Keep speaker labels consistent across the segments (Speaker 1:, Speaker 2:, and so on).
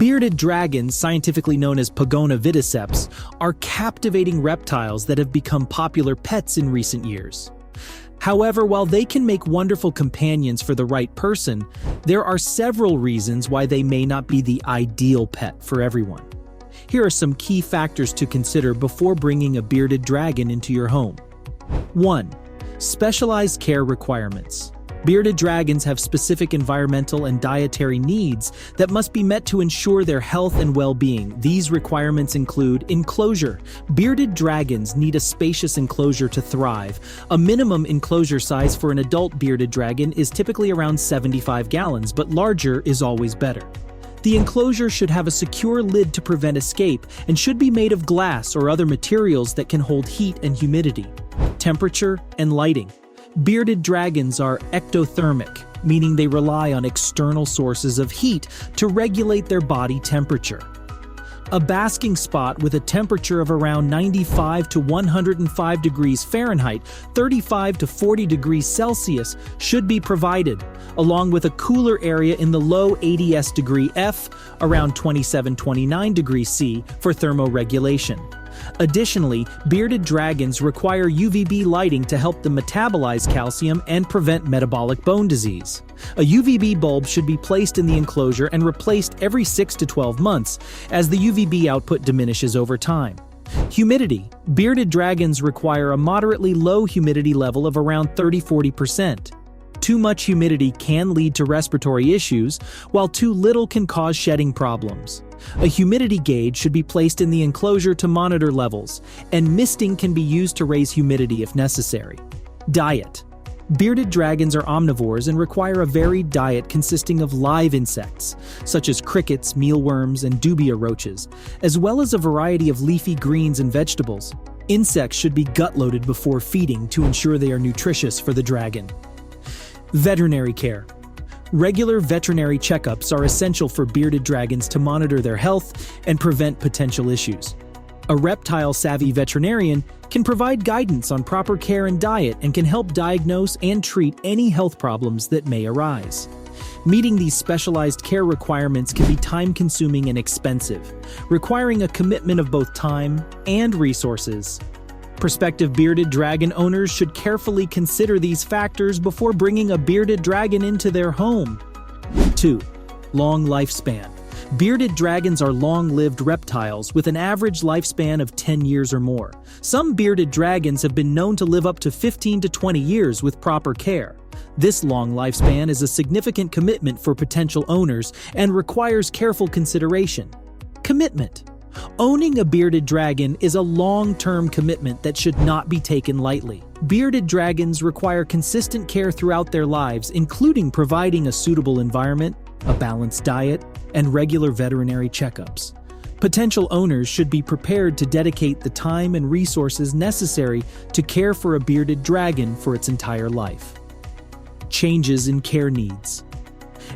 Speaker 1: Bearded dragons, scientifically known as Pogona viticeps, are captivating reptiles that have become popular pets in recent years. However, while they can make wonderful companions for the right person, there are several reasons why they may not be the ideal pet for everyone. Here are some key factors to consider before bringing a bearded dragon into your home. 1. Specialized care requirements. Bearded dragons have specific environmental and dietary needs that must be met to ensure their health and well-being. These requirements include enclosure. Bearded dragons need a spacious enclosure to thrive. A minimum enclosure size for an adult bearded dragon is typically around 75 gallons, but larger is always better. The enclosure should have a secure lid to prevent escape and should be made of glass or other materials that can hold heat and humidity. Temperature and lighting. Bearded dragons are ectothermic, meaning they rely on external sources of heat to regulate their body temperature. A basking spot with a temperature of around 95 to 105 degrees Fahrenheit, 35 to 40 degrees Celsius should be provided, along with a cooler area in the low 80s degree F, around 27-29 degrees C, for thermoregulation. Additionally, bearded dragons require UVB lighting to help them metabolize calcium and prevent metabolic bone disease. A UVB bulb should be placed in the enclosure and replaced every 6 to 12 months, as the UVB output diminishes over time. Humidity. Bearded dragons require a moderately low humidity level of around 30–40%. Too much humidity can lead to respiratory issues, while too little can cause shedding problems. A humidity gauge should be placed in the enclosure to monitor levels, and misting can be used to raise humidity if necessary. Diet. Bearded dragons are omnivores and require a varied diet consisting of live insects, such as crickets, mealworms, and dubia roaches, as well as a variety of leafy greens and vegetables. Insects should be gut-loaded before feeding to ensure they are nutritious for the dragon. Veterinary care. Regular veterinary checkups are essential for bearded dragons to monitor their health and prevent potential issues. A reptile-savvy veterinarian can provide guidance on proper care and diet and can help diagnose and treat any health problems that may arise. Meeting these specialized care requirements can be time-consuming and expensive, requiring a commitment of both time and resources. Prospective bearded dragon owners should carefully consider these factors before bringing a bearded dragon into their home. 2. Long lifespan. Bearded dragons are long-lived reptiles with an average lifespan of 10 years or more. Some bearded dragons have been known to live up to 15 to 20 years with proper care. This long lifespan is a significant commitment for potential owners and requires careful consideration. Commitment. Owning a bearded dragon is a long-term commitment that should not be taken lightly. Bearded dragons require consistent care throughout their lives, including providing a suitable environment, a balanced diet, and regular veterinary checkups. Potential owners should be prepared to dedicate the time and resources necessary to care for a bearded dragon for its entire life. Changes in care needs.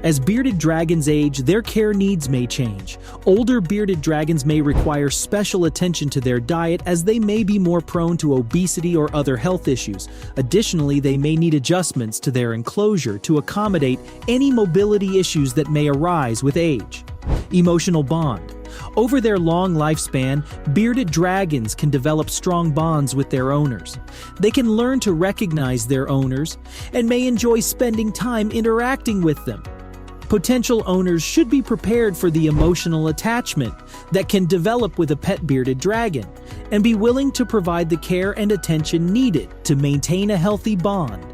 Speaker 1: As bearded dragons age, their care needs may change. Older bearded dragons may require special attention to their diet as they may be more prone to obesity or other health issues. Additionally, they may need adjustments to their enclosure to accommodate any mobility issues that may arise with age. Emotional bond. Over their long lifespan, bearded dragons can develop strong bonds with their owners. They can learn to recognize their owners and may enjoy spending time interacting with them. Potential owners should be prepared for the emotional attachment that can develop with a pet bearded dragon and be willing to provide the care and attention needed to maintain a healthy bond.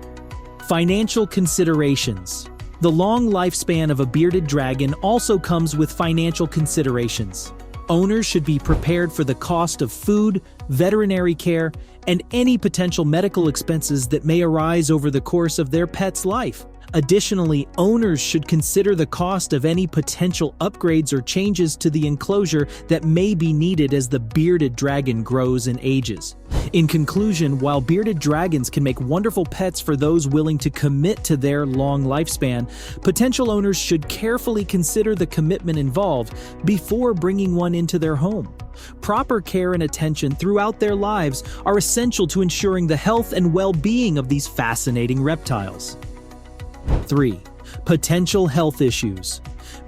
Speaker 1: Financial considerations. The long lifespan of a bearded dragon also comes with financial considerations. Owners should be prepared for the cost of food, veterinary care, and any potential medical expenses that may arise over the course of their pet's life. Additionally, owners should consider the cost of any potential upgrades or changes to the enclosure that may be needed as the bearded dragon grows and ages. In conclusion, while bearded dragons can make wonderful pets for those willing to commit to their long lifespan, potential owners should carefully consider the commitment involved before bringing one into their home. Proper care and attention throughout their lives are essential to ensuring the health and well-being of these fascinating reptiles. 3. Potential health issues.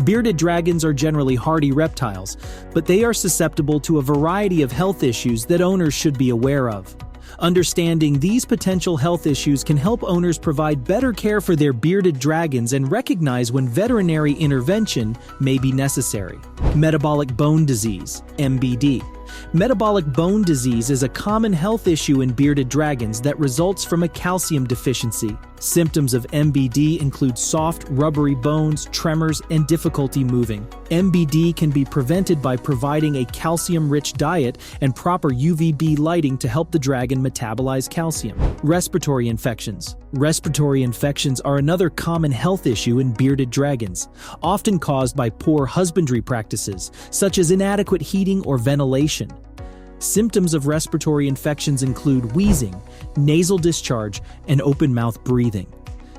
Speaker 1: Bearded dragons are generally hardy reptiles, but they are susceptible to a variety of health issues that owners should be aware of. Understanding these potential health issues can help owners provide better care for their bearded dragons and recognize when veterinary intervention may be necessary. Metabolic bone disease, MBD. Metabolic bone disease is a common health issue in bearded dragons that results from a calcium deficiency. Symptoms of MBD include soft, rubbery bones, tremors, and difficulty moving. MBD can be prevented by providing a calcium-rich diet and proper UVB lighting to help the dragon metabolize calcium. Respiratory infections. Respiratory infections are another common health issue in bearded dragons, often caused by poor husbandry practices, such as inadequate heating or ventilation. Symptoms of respiratory infections include wheezing, nasal discharge, and open-mouth breathing.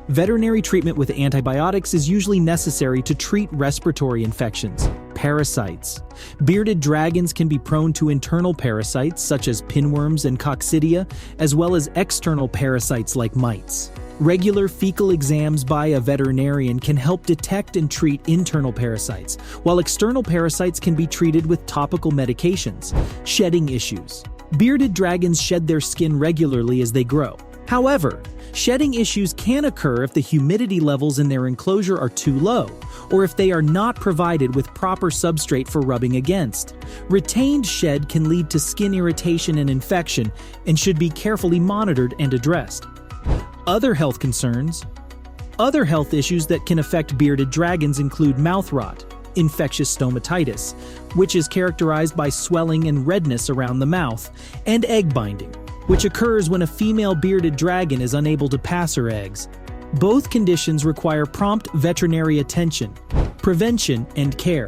Speaker 1: Veterinary treatment with antibiotics is usually necessary to treat respiratory infections. Parasites. Bearded dragons can be prone to internal parasites such as pinworms and coccidia, as well as external parasites like mites. Regular fecal exams by a veterinarian can help detect and treat internal parasites, while external parasites can be treated with topical medications. Shedding issues. Bearded dragons shed their skin regularly as they grow. However, shedding issues can occur if the humidity levels in their enclosure are too low, or if they are not provided with proper substrate for rubbing against. Retained shed can lead to skin irritation and infection, and should be carefully monitored and addressed. Other health concerns. Other health issues that can affect bearded dragons include mouth rot, infectious stomatitis, which is characterized by swelling and redness around the mouth, and egg binding, which occurs when a female bearded dragon is unable to pass her eggs. Both conditions require prompt veterinary attention, prevention, and care.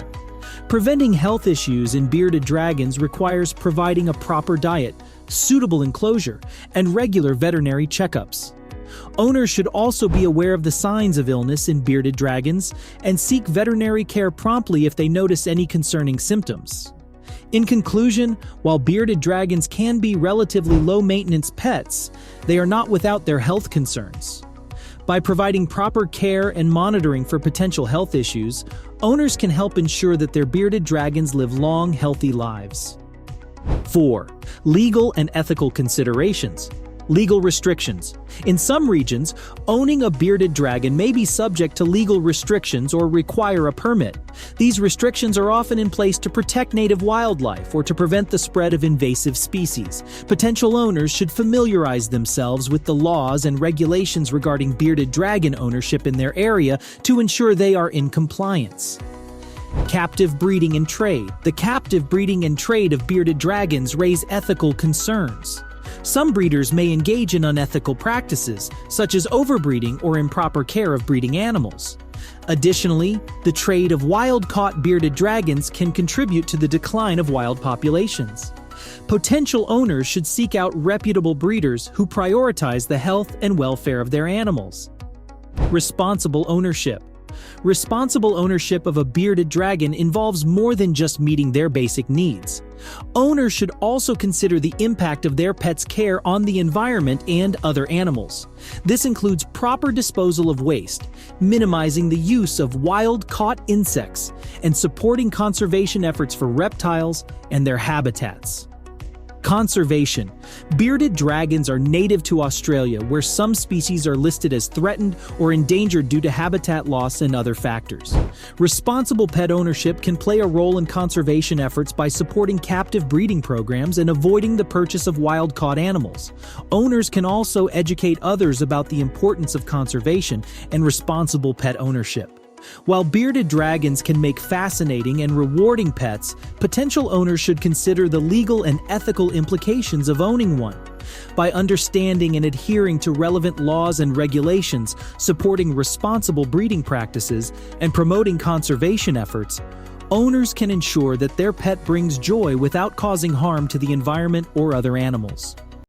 Speaker 1: Preventing health issues in bearded dragons requires providing a proper diet, suitable enclosure, and regular veterinary checkups. Owners should also be aware of the signs of illness in bearded dragons and seek veterinary care promptly if they notice any concerning symptoms. In conclusion, while bearded dragons can be relatively low-maintenance pets, they are not without their health concerns. By providing proper care and monitoring for potential health issues, owners can help ensure that their bearded dragons live long, healthy lives. 4. Legal and ethical considerations. Legal restrictions. In some regions, owning a bearded dragon may be subject to legal restrictions or require a permit. These restrictions are often in place to protect native wildlife or to prevent the spread of invasive species. Potential owners should familiarize themselves with the laws and regulations regarding bearded dragon ownership in their area to ensure they are in compliance. Captive breeding and trade. The captive breeding and trade of bearded dragons raise ethical concerns. Some breeders may engage in unethical practices, such as overbreeding or improper care of breeding animals. Additionally, the trade of wild-caught bearded dragons can contribute to the decline of wild populations. Potential owners should seek out reputable breeders who prioritize the health and welfare of their animals. Responsible ownership. Responsible ownership of a bearded dragon involves more than just meeting their basic needs. Owners should also consider the impact of their pet's care on the environment and other animals. This includes proper disposal of waste, minimizing the use of wild-caught insects, and supporting conservation efforts for reptiles and their habitats. Conservation. Bearded dragons are native to Australia, where some species are listed as threatened or endangered due to habitat loss and other factors. Responsible pet ownership can play a role in conservation efforts by supporting captive breeding programs and avoiding the purchase of wild-caught animals. Owners can also educate others about the importance of conservation and responsible pet ownership. While bearded dragons can make fascinating and rewarding pets, potential owners should consider the legal and ethical implications of owning one. By understanding and adhering to relevant laws and regulations, supporting responsible breeding practices, and promoting conservation efforts, owners can ensure that their pet brings joy without causing harm to the environment or other animals.